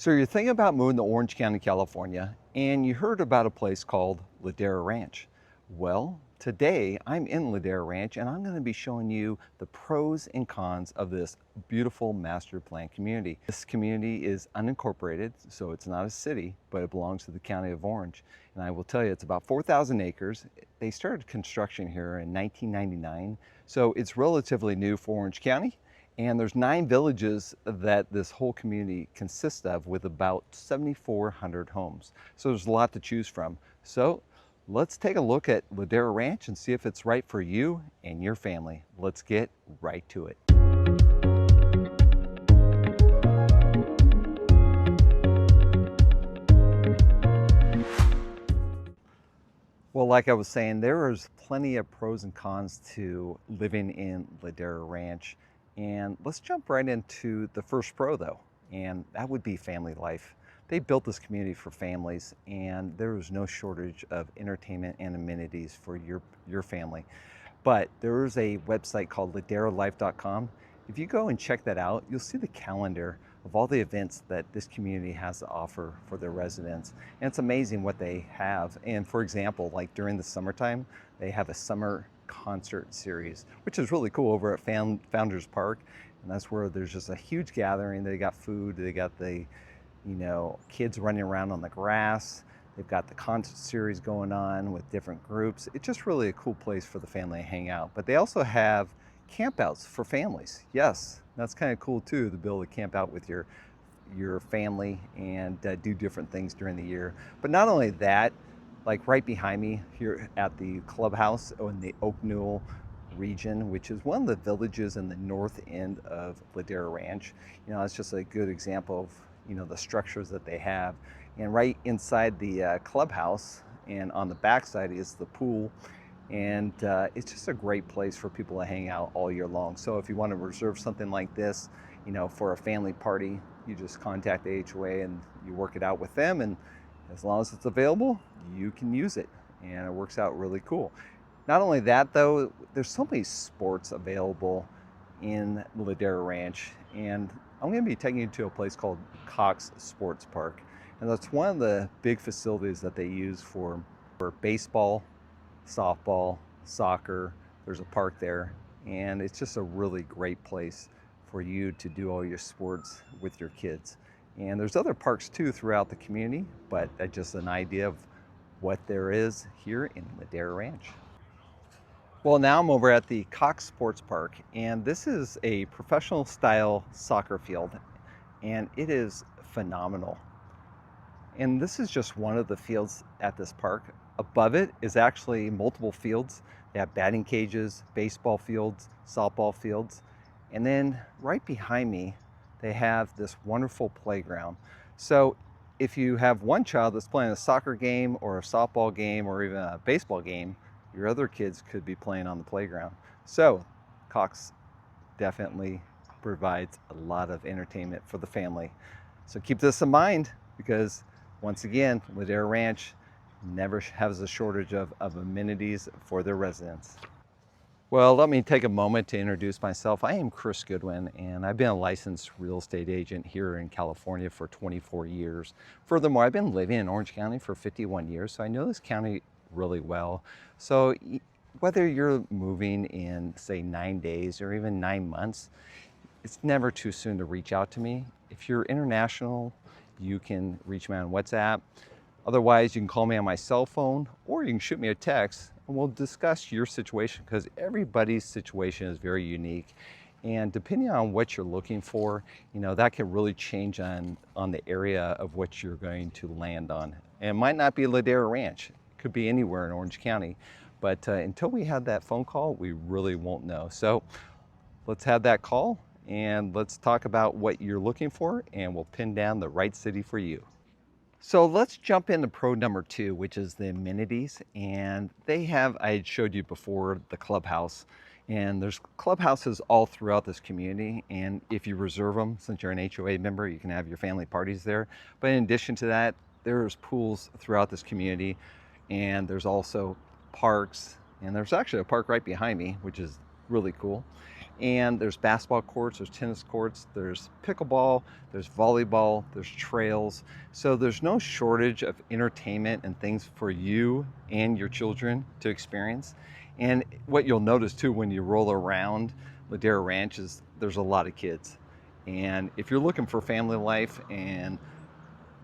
So you're thinking about moving to Orange County, California, and you heard about a place called Ladera Ranch. Well, today I'm in Ladera Ranch and I'm going to be showing you the pros and cons of this beautiful master plan community. This community is unincorporated, so it's not a city, but it belongs to the county of Orange. And I will tell you, it's about 4,000 acres. They started construction here in 1999, so it's relatively new for Orange County. And there's 9 villages that this whole community consists of with about 7,400 homes. So there's a lot to choose from. So let's take a look at Ladera Ranch and see if it's right for you and your family. Let's get right to it. Well, like I was saying, there is plenty of pros and cons to living in Ladera Ranch. And let's jump right into the first pro though, and that would be family life. They built this community for families and there is no shortage of entertainment and amenities for your family. But there is a website called laderalife.com. If you go and check that out, you'll see the calendar of all the events that this community has to offer for their residents. And it's amazing what they have. And for example, like during the summertime, they have a summer concert series, which is really cool over at Founders Park. And that's where there's just a huge gathering. They got food, they got the, kids running around on the grass. They've got the concert series going on with different groups. It's just really a cool place for the family to hang out. But they also have campouts for families. Yes, that's kind of cool too, to be able to camp out with your family and do different things during the year. But not only that, like right behind me here at the clubhouse in the Oak Newell region, which is one of the villages in the north end of Ladera Ranch. It's just a good example of, the structures that they have. And right inside the clubhouse and on the backside is the pool. And it's just a great place for people to hang out all year long. So if you want to reserve something like this, for a family party, you just contact the HOA and you work it out with them. And as long as it's available, you can use it. And it works out really cool. Not only that though, there's so many sports available in Ladera Ranch. And I'm going to be taking you to a place called Cox Sports Park. And that's one of the big facilities that they use for baseball, softball, soccer. There's a park there. And it's just a really great place for you to do all your sports with your kids. And there's other parks too throughout the community, but that's just an idea of what there is here in Ladera Ranch. Well, now I'm over at the Cox Sports Park, and this is a professional style soccer field, and it is phenomenal. And this is just one of the fields at this park. Above it is actually multiple fields. They have batting cages, baseball fields, softball fields, and then right behind me, they have this wonderful playground. So if you have one child that's playing a soccer game or a softball game or even a baseball game, your other kids could be playing on the playground. So Cox definitely provides a lot of entertainment for the family. So keep this in mind because once again, Ladera Ranch never has a shortage of amenities for their residents. Well, let me take a moment to introduce myself. I am Chris Goodwin, and I've been a licensed real estate agent here in California for 24 years. Furthermore, I've been living in Orange County for 51 years, so I know this county really well. So whether you're moving in, say, 9 days or even 9 months, it's never too soon to reach out to me. If you're international, you can reach me on WhatsApp. Otherwise, you can call me on my cell phone or you can shoot me a text and we'll discuss your situation because everybody's situation is very unique. And depending on what you're looking for, that can really change on the area of what you're going to land on. And it might not be Ladera Ranch. It could be anywhere in Orange County. But until we have that phone call, we really won't know. So let's have that call and let's talk about what you're looking for and we'll pin down the right city for you. So let's jump into pro number 2, which is the amenities. And they have, I had showed you before, the clubhouse. And there's clubhouses all throughout this community. And if you reserve them, since you're an HOA member, you can have your family parties there. But in addition to that, there's pools throughout this community. And there's also parks. And there's actually a park right behind me, which is really cool. And there's basketball courts, there's tennis courts, there's pickleball, there's volleyball, there's trails. So there's no shortage of entertainment and things for you and your children to experience. And what you'll notice too when you roll around Ladera Ranch is there's a lot of kids. And if you're looking for family life and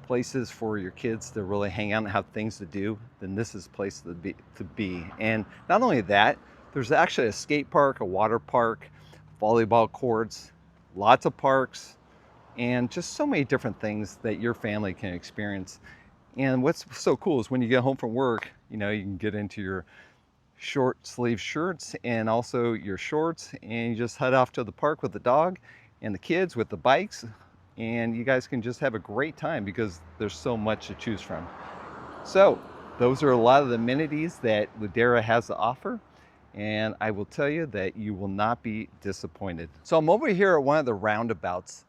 places for your kids to really hang out and have things to do, then this is a place to be. And not only that, there's actually a skate park, a water park, volleyball courts, lots of parks, and just so many different things that your family can experience. And what's so cool is when you get home from work, you can get into your short sleeve shirts and also your shorts, and you just head off to the park with the dog and the kids with the bikes, and you guys can just have a great time because there's so much to choose from. So those are a lot of the amenities that Ladera has to offer, and I will tell you that you will not be disappointed. So I'm over here at one of the roundabouts,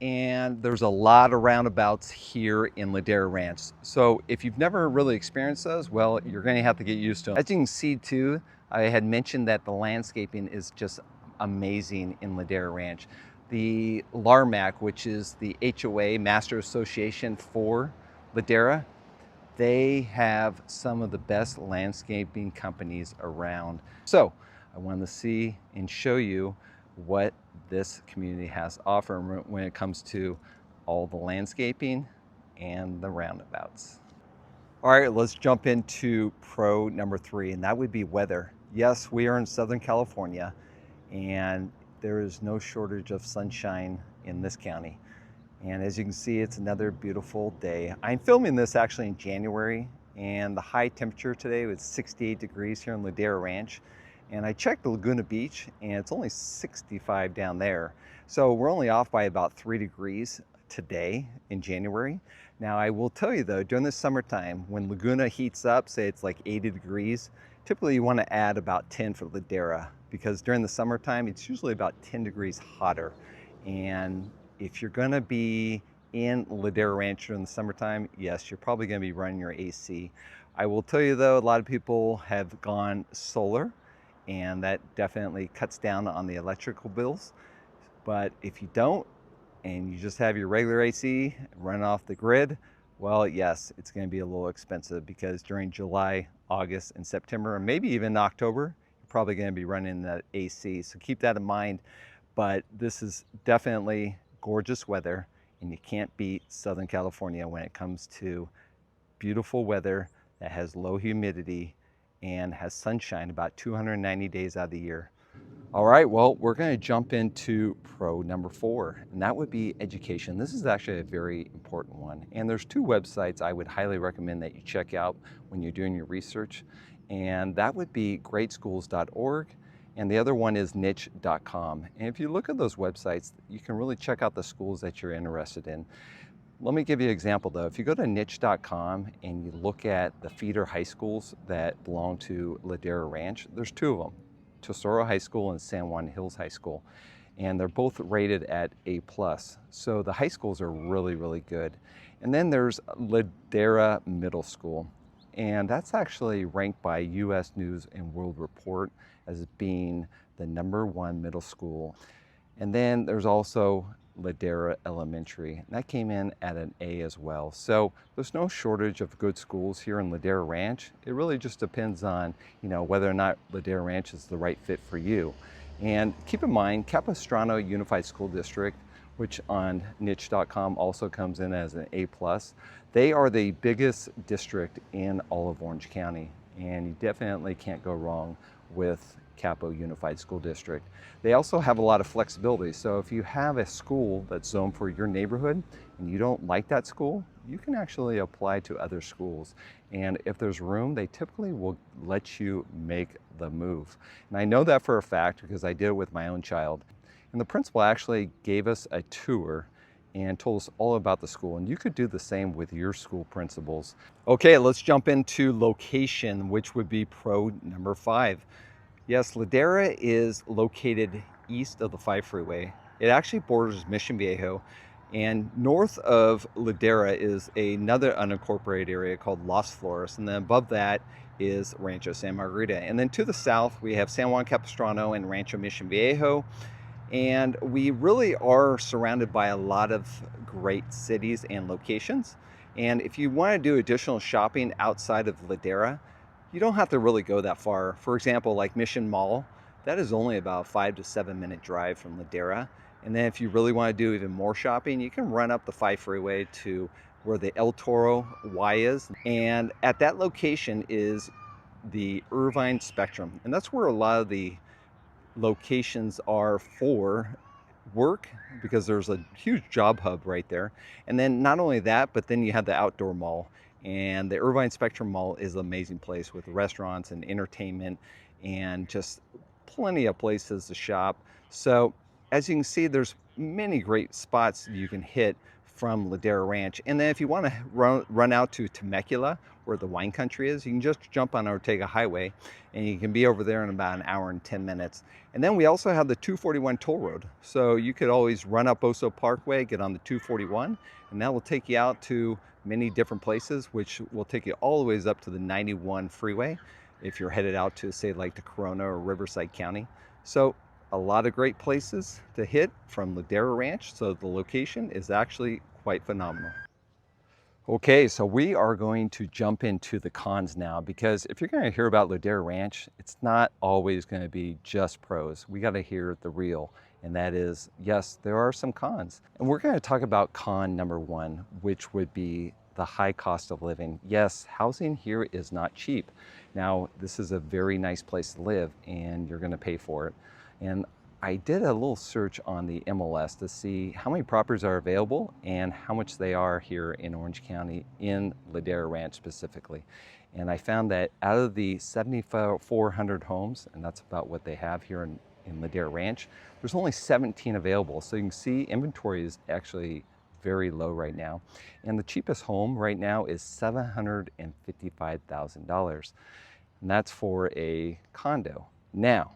and there's a lot of roundabouts here in Ladera Ranch. So if you've never really experienced those, well, you're going to have to get used to them. As you can see too, I had mentioned that the landscaping is just amazing in Ladera Ranch. The LARMAC, which is the HOA Master Association for Ladera, they have some of the best landscaping companies around. So I wanted to see and show you what this community has to offer when it comes to all the landscaping and the roundabouts. All right, let's jump into pro number 3, and that would be weather. Yes, we are in Southern California, and there is no shortage of sunshine in this county. And as you can see, it's another beautiful day. I'm filming this actually in January, and the high temperature today was 68 degrees here in Ladera Ranch. And I checked the Laguna Beach, and it's only 65 down there. So we're only off by about 3 degrees today in January. Now I will tell you though, during the summertime, when Laguna heats up, say it's like 80 degrees, typically you want to add about 10 for Ladera, because during the summertime, it's usually about 10 degrees hotter. And if you're gonna be in Ladera Ranch during the summertime, yes, you're probably gonna be running your AC. I will tell you though, a lot of people have gone solar, and that definitely cuts down on the electrical bills. But if you don't, and you just have your regular AC run off the grid, well, yes, it's gonna be a little expensive, because during July, August, and September, and maybe even October, you're probably gonna be running that AC. So keep that in mind. But this is definitely gorgeous weather, and you can't beat Southern California when it comes to beautiful weather that has low humidity and has sunshine about 290 days out of the year. All right, well, we're going to jump into pro number 4, and that would be education. This is actually a very important one, and there's 2 websites I would highly recommend that you check out when you're doing your research, and that would be greatschools.org, and the other one is niche.com. And if you look at those websites, you can really check out the schools that you're interested in. Let me give you an example though. If you go to niche.com and you look at the feeder high schools that belong to Ladera Ranch, there's 2 of them, Tesoro High School and San Juan Hills High School. And they're both rated at A+. So the high schools are really, really good. And then there's Ladera Middle School. And that's actually ranked by US News and World Report as being the #1 middle school. And then there's also Ladera Elementary, and that came in at an A as well. So there's no shortage of good schools here in Ladera Ranch. It really just depends on, whether or not Ladera Ranch is the right fit for you. And keep in mind, Capistrano Unified School District, which on niche.com also comes in as an A+, they are the biggest district in all of Orange County, and you definitely can't go wrong with Capo Unified School District. They also have a lot of flexibility. So if you have a school that's zoned for your neighborhood and you don't like that school, you can actually apply to other schools. And if there's room, they typically will let you make the move. And I know that for a fact because I did it with my own child. And the principal actually gave us a tour and told us all about the school. And you could do the same with your school principals. Okay, let's jump into location, which would be pro number 5. Yes, Ladera is located east of the 5 freeway. It actually borders Mission Viejo, and north of Ladera is another unincorporated area called Las Flores, and then above that is Rancho San Margarita. And then to the south, we have San Juan Capistrano and Rancho Mission Viejo. And we really are surrounded by a lot of great cities and locations. And if you want to do additional shopping outside of Ladera, you don't have to really go that far. For example, like Mission Mall, that is only about a 5 to 7 minute drive from Ladera. And then if you really want to do even more shopping, you can run up the 5 freeway to where the El Toro Y is. And at that location is the Irvine Spectrum. And that's where a lot of the locations are for work, because there's a huge job hub right there. And then not only that, but then you have the outdoor mall. And the Irvine Spectrum Mall is an amazing place with restaurants and entertainment and just plenty of places to shop. So as you can see, there's many great spots you can hit from Ladera Ranch. And then if you want to run out to Temecula, where the wine country is, you can just jump on Ortega Highway and you can be over there in about an hour and 10 minutes. And then we also have the 241 toll road. So you could always run up Oso Parkway, get on the 241, and that will take you out to many different places, which will take you all the ways up to the 91 freeway if you're headed out to, say, like the Corona or Riverside County. So a lot of great places to hit from Ladera Ranch. So the location is actually quite phenomenal. Okay, so we are going to jump into the cons now, because if you're going to hear about Ladera Ranch, it's not always going to be just pros. We got to hear the real, and that is, yes, there are some cons. And we're going to talk about con number one, which would be the high cost of living. Yes, housing here is not cheap. Now, this is a very nice place to live, and you're going to pay for it. And I did a little search on the MLS to see how many properties are available and how much they are here in Orange County, in Ladera Ranch specifically. And I found that out of the 7,400 homes, and that's about what they have here in Ladera Ranch, there's only 17 available. So you can see inventory is actually very low right now. And the cheapest home right now is $755,000. And that's for a condo. Now,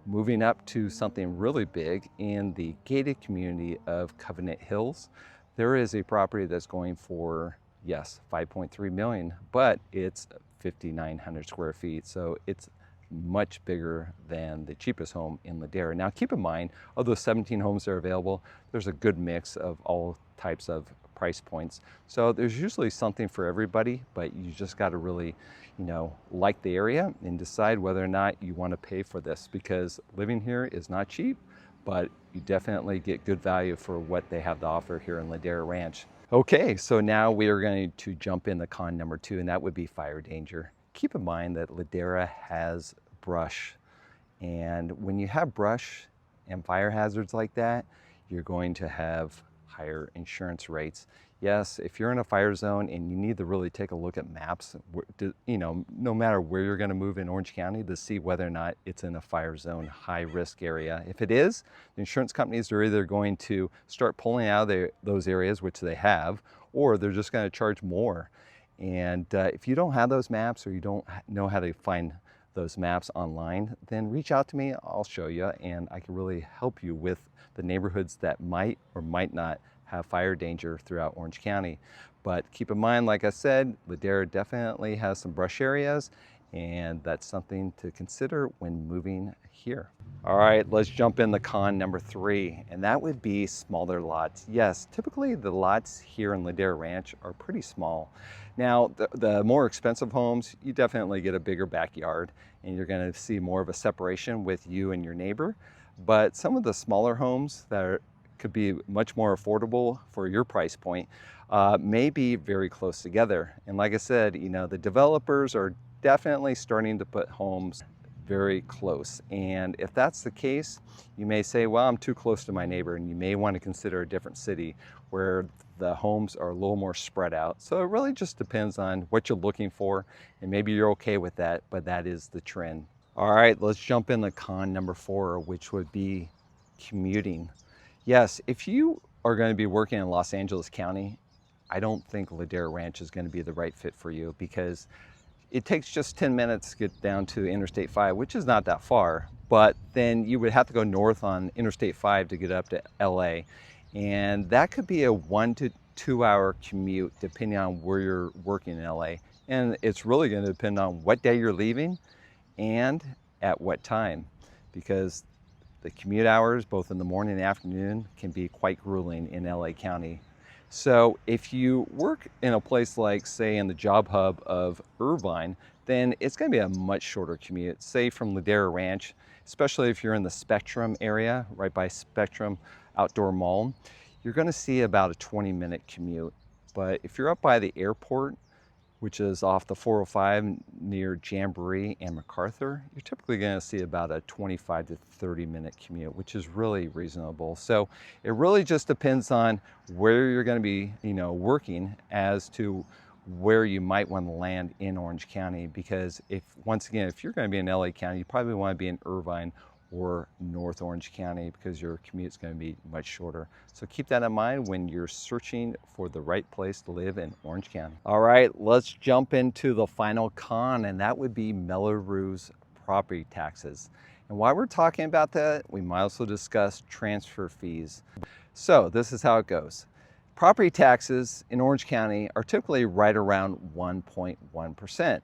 moving up to something really big in the gated community of Covenant Hills, there is a property that's going for, yes, $5.3 million, but it's 5,900 square feet. So it's much bigger than the cheapest home in Ladera. Now keep in mind, of those 17 homes that are available, there's a good mix of all types of price points. So there's usually something for everybody, but you just got to really, like the area and decide whether or not you want to pay for this, because living here is not cheap, but you definitely get good value for what they have to offer here in Ladera Ranch. Okay, so now we are going to jump into con number two, and that would be fire danger. Keep in mind that Ladera has brush, and when you have brush and fire hazards like that, you're going to have higher insurance rates. Yes, if you're in a fire zone and you need to really take a look at maps, no matter where you're going to move in Orange County, to see whether or not it's in a fire zone high risk area. If it is, the insurance companies are either going to start pulling out of those areas, which they have, or they're just going to charge more. And if you don't have those maps, or you don't know how to find those maps online, then reach out to me. I'll show you, and I can really help you with the neighborhoods that might or might not have fire danger throughout Orange County. But keep in mind, like I said, Ladera definitely has some brush areas, and that's something to consider when moving here. All right, let's jump in the con number three, and that would be smaller lots. Yes, typically the lots here in Ladera Ranch are pretty small. Now, the more expensive homes, you definitely get a bigger backyard, and you're going to see more of a separation with you and your neighbor. But some of the smaller homes that could be much more affordable for your price point may be very close together. And like I said, the developers are definitely starting to put homes very close. And if that's the case, you may say, well, I'm too close to my neighbor, and you may want to consider a different city where the homes are a little more spread out. So it really just depends on what you're looking for, and maybe you're okay with that, but that is the trend. All right, let's jump into con number four, which would be commuting. Yes, if you are going to be working in Los Angeles County, I don't think Ladera Ranch is going to be the right fit for you, because it takes just 10 minutes to get down to Interstate 5, which is not that far, but then you would have to go north on Interstate 5 to get up to LA. And that could be a 1 to 2 hour commute depending on where you're working in LA. And it's really going to depend on what day you're leaving and at what time, because the commute hours, both in the morning and afternoon, can be quite grueling in LA County. So if you work in a place like, say, in the job hub of Irvine, then it's going to be a much shorter commute. Say from Ladera Ranch, especially if you're in the Spectrum area, right by Spectrum Outdoor Mall, you're going to see about a 20-minute commute. But if you're up by the airport, which is off the 405 near Jamboree and MacArthur, you're typically going to see about a 25 to 30-minute commute, which is really reasonable. So it really just depends on where you're going to be, working as to where you might want to land in Orange County. Because once again, if you're going to be in LA County, you probably want to be in Irvine or North Orange County, because your commute is going to be much shorter. So keep that in mind when you're searching for the right place to live in Orange County. All right, let's jump into the final con, and that would be Mello Roos property taxes. And while we're talking about that, we might also discuss transfer fees. So this is how it goes. Property taxes in Orange County are typically right around 1.1%.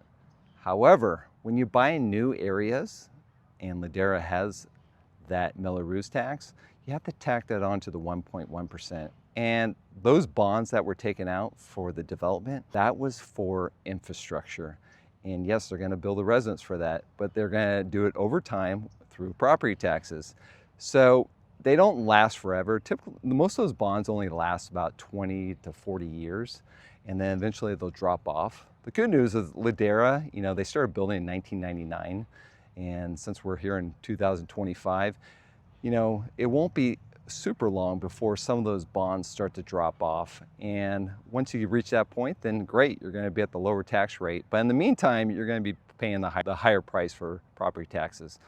However, when you buy in new areas, and Ladera has that Mello Roos tax, you have to tack that on to the 1.1%. And those bonds that were taken out for the development, that was for infrastructure. And yes, they're going to build a residence for that, but they're going to do it over time through property taxes. So they don't last forever. Typically, most of those bonds only last about 20 to 40 years, and then eventually they'll drop off. The good news is Ladera, they started building in 1999. And since we're here in 2025, it won't be super long before some of those bonds start to drop off. And once you reach that point, then great, you're going to be at the lower tax rate. But in the meantime, you're going to be paying the higher price for property taxes.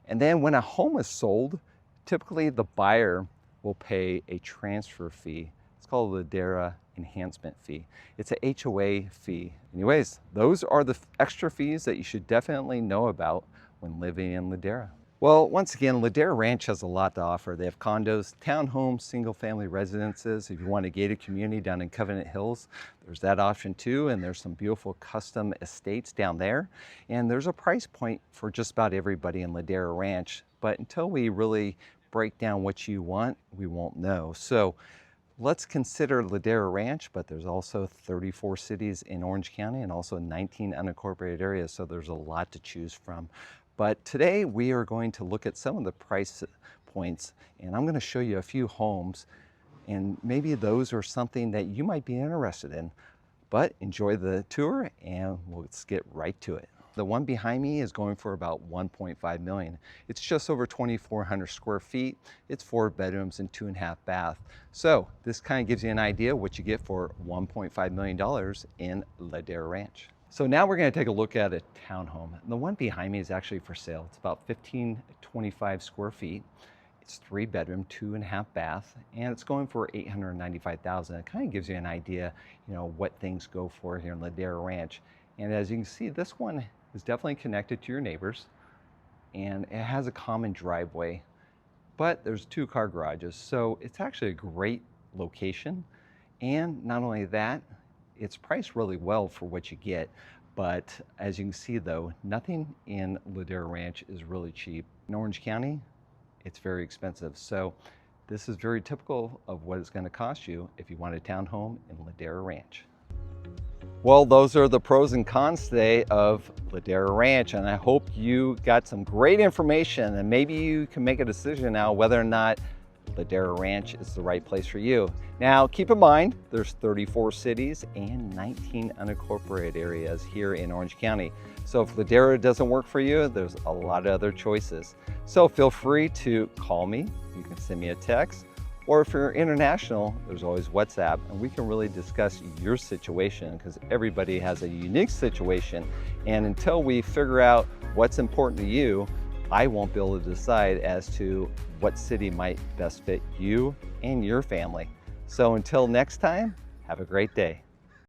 And then when a home is sold, typically the buyer will pay a transfer fee. It's called the Ladera enhancement fee. It's a HOA fee. Anyways, those are the extra fees that you should definitely know about when living in Ladera. Well, once again, Ladera Ranch has a lot to offer. They have condos, townhomes, single-family residences. If you want a gated community down in Covenant Hills, there's that option too, and there's some beautiful custom estates down there. And there's a price point for just about everybody in Ladera Ranch, but until we really break down what you want, we won't know. So let's consider Ladera Ranch, but there's also 34 cities in Orange County and also 19 unincorporated areas, so there's a lot to choose from. But today we are going to look at some of the price points, and I'm going to show you a few homes, and maybe those are something that you might be interested in. But enjoy the tour, and let's get right to it. The one behind me is going for about 1.5 million. It's just over 2,400 square feet. It's 4 bedrooms and 2.5 baths. So this kind of gives you an idea what you get for $1.5 million in Ladera Ranch. So now we're going to take a look at a townhome. The one behind me is actually for sale. It's about 1,525 square feet. It's 3 bedroom, 2.5 bath, and it's going for $895,000. It kind of gives you an idea, what things go for here in Ladera Ranch. And as you can see, this one is definitely connected to your neighbors, and it has a common driveway, but there's 2 car garages. So it's actually a great location. And not only that, it's priced really well for what you get. But as you can see though, nothing in Ladera Ranch is really cheap. In Orange County, it's very expensive. So this is very typical of what it's going to cost you if you want a townhome in Ladera Ranch. Well, those are the pros and cons today of Ladera Ranch, and I hope you got some great information, and maybe you can make a decision now whether or not Ladera Ranch is the right place for you. Now, keep in mind, there's 34 cities and 19 unincorporated areas here in Orange County. So if Ladera doesn't work for you, there's a lot of other choices. So feel free to call me. You can send me a text. Or if you're international, there's always WhatsApp, and we can really discuss your situation, because everybody has a unique situation. And until we figure out what's important to you, I won't be able to decide as to what city might best fit you and your family. So until next time, have a great day.